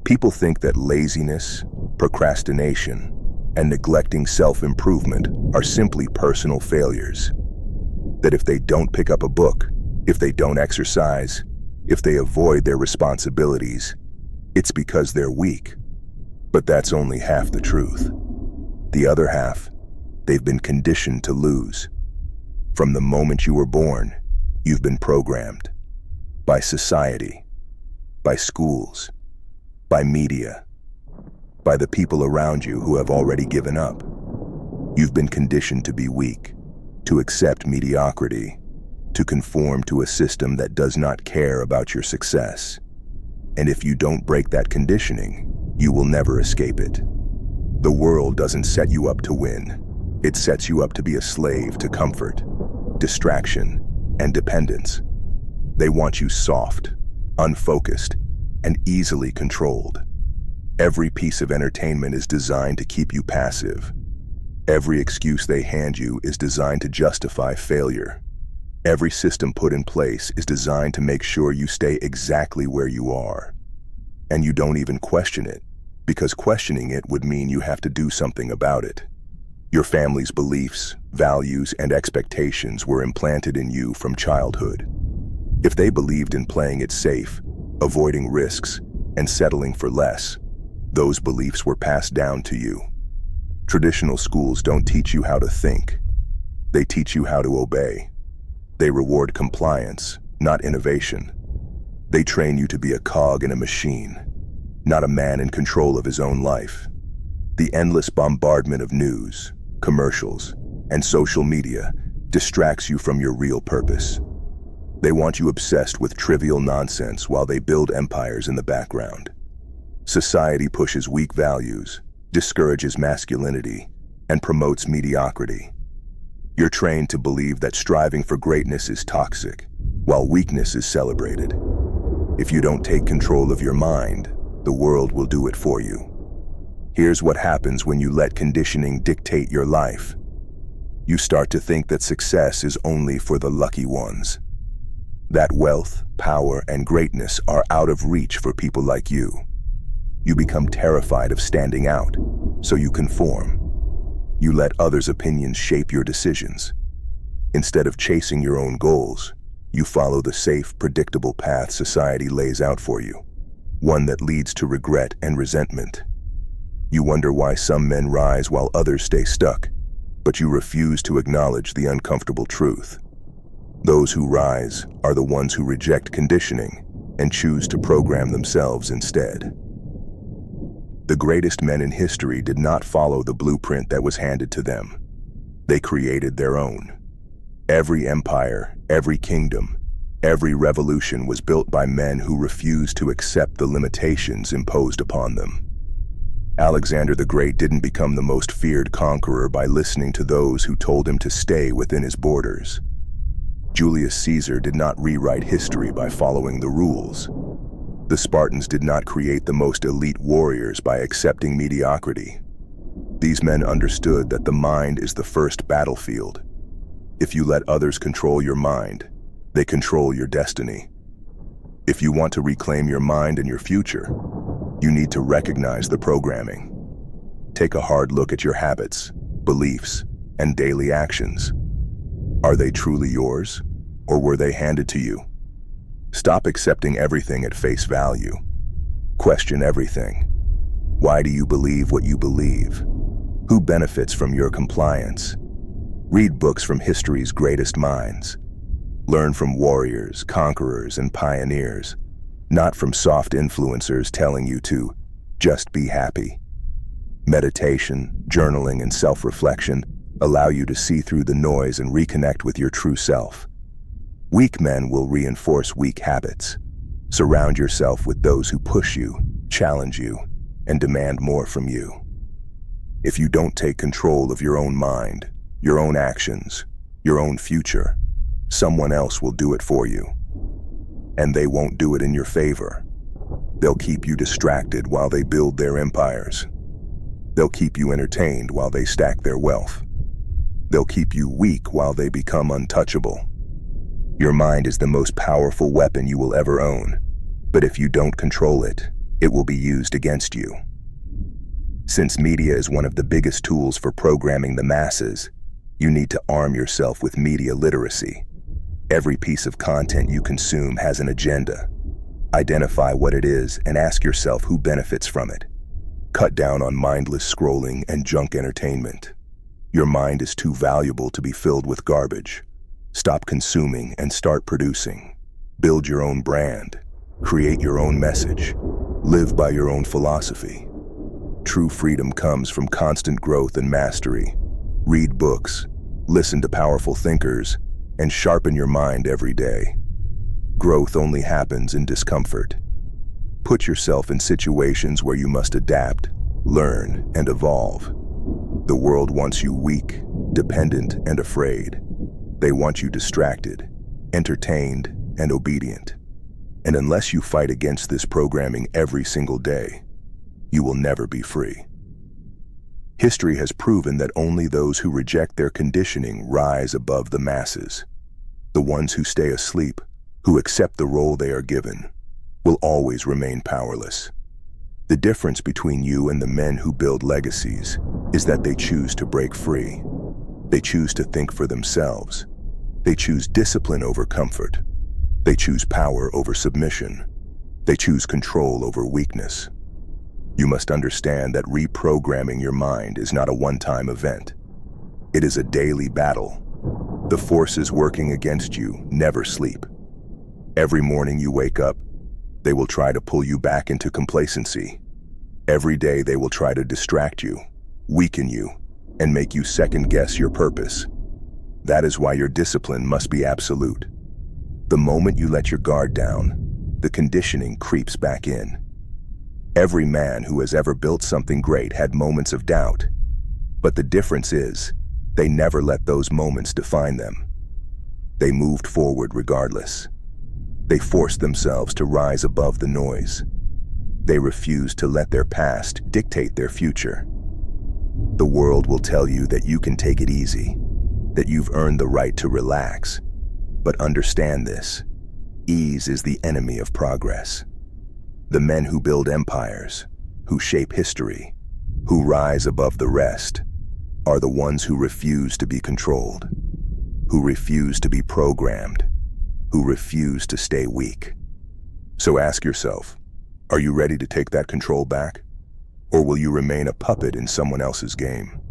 People think that laziness, procrastination, and neglecting self-improvement are simply personal failures. That if they don't pick up a book, if they don't exercise, if they avoid their responsibilities, it's because they're weak. But that's only half the truth. The other half, they've been conditioned to lose. From the moment you were born, you've been programmed. By society, by schools, by media, by the people around you who have already given up. You've been conditioned to be weak, to accept mediocrity, to conform to a system that does not care about your success. And if you don't break that conditioning, you will never escape it. The world doesn't set you up to win. It sets you up to be a slave to comfort, distraction, and dependence. They want you soft, unfocused, and easily controlled. Every piece of entertainment is designed to keep you passive. Every excuse they hand you is designed to justify failure. Every system put in place is designed to make sure you stay exactly where you are. And you don't even question it, because questioning it would mean you have to do something about it. Your family's beliefs, values, and expectations were implanted in you from childhood. If they believed in playing it safe, avoiding risks, and settling for less, those beliefs were passed down to you. Traditional schools don't teach you how to think. They teach you how to obey. They reward compliance, not innovation. They train you to be a cog in a machine, not a man in control of his own life. The endless bombardment of news, commercials, and social media distracts you from your real purpose. They want you obsessed with trivial nonsense while they build empires in the background. Society pushes weak values, discourages masculinity, and promotes mediocrity. You're trained to believe that striving for greatness is toxic, while weakness is celebrated. If you don't take control of your mind, the world will do it for you. Here's what happens when you let conditioning dictate your life. You start to think that success is only for the lucky ones. That wealth, power, and greatness are out of reach for people like you. You become terrified of standing out, so you conform. You let others' opinions shape your decisions. Instead of chasing your own goals, you follow the safe, predictable path society lays out for you, one that leads to regret and resentment. You wonder why some men rise while others stay stuck, but you refuse to acknowledge the uncomfortable truth. Those who rise are the ones who reject conditioning and choose to program themselves instead. The greatest men in history did not follow the blueprint that was handed to them. They created their own. Every empire, every kingdom, every revolution was built by men who refused to accept the limitations imposed upon them. Alexander the Great didn't become the most feared conqueror by listening to those who told him to stay within his borders. Julius Caesar did not rewrite history by following the rules. The Spartans did not create the most elite warriors by accepting mediocrity. These men understood that the mind is the first battlefield. If you let others control your mind, they control your destiny. If you want to reclaim your mind and your future, you need to recognize the programming. Take a hard look at your habits, beliefs, and daily actions. Are they truly yours, or were they handed to you? Stop accepting everything at face value. Question everything. Why do you believe what you believe? Who benefits from your compliance? Read books from history's greatest minds. Learn from warriors, conquerors, and pioneers, not from soft influencers telling you to just be happy. Meditation, journaling, and self-reflection allow you to see through the noise and reconnect with your true self. Weak men will reinforce weak habits. Surround yourself with those who push you, challenge you, and demand more from you. If you don't take control of your own mind, your own actions, your own future, someone else will do it for you. And they won't do it in your favor. They'll keep you distracted while they build their empires. They'll keep you entertained while they stack their wealth. They'll keep you weak while they become untouchable. Your mind is the most powerful weapon you will ever own, but if you don't control it, it will be used against you. Since media is one of the biggest tools for programming the masses, you need to arm yourself with media literacy. Every piece of content you consume has an agenda. Identify what it is and ask yourself who benefits from it. Cut down on mindless scrolling and junk entertainment. Your mind is too valuable to be filled with garbage. Stop consuming and start producing. Build your own brand. Create your own message. Live by your own philosophy. True freedom comes from constant growth and mastery. Read books, listen to powerful thinkers, and sharpen your mind every day. Growth only happens in discomfort. Put yourself in situations where you must adapt, learn, and evolve. The world wants you weak, dependent, and afraid. They want you distracted, entertained, and obedient. And unless you fight against this programming every single day, you will never be free. History has proven that only those who reject their conditioning rise above the masses. The ones who stay asleep, who accept the role they are given, will always remain powerless. The difference between you and the men who build legacies is that they choose to break free. They choose to think for themselves. They choose discipline over comfort. They choose power over submission. They choose control over weakness. You must understand that reprogramming your mind is not a one-time event. It is a daily battle. The forces working against you never sleep. Every morning you wake up, they will try to pull you back into complacency. Every day they will try to distract you, weaken you, and make you second-guess your purpose. That is why your discipline must be absolute. The moment you let your guard down, the conditioning creeps back in. Every man who has ever built something great had moments of doubt, but the difference is, they never let those moments define them. They moved forward regardless. They forced themselves to rise above the noise. They refused to let their past dictate their future. The world will tell you that you can take it easy, that you've earned the right to relax. But understand this: ease is the enemy of progress. The men who build empires, who shape history, who rise above the rest, are the ones who refuse to be controlled, who refuse to be programmed, who refuse to stay weak. So ask yourself, are you ready to take that control back? Or will you remain a puppet in someone else's game?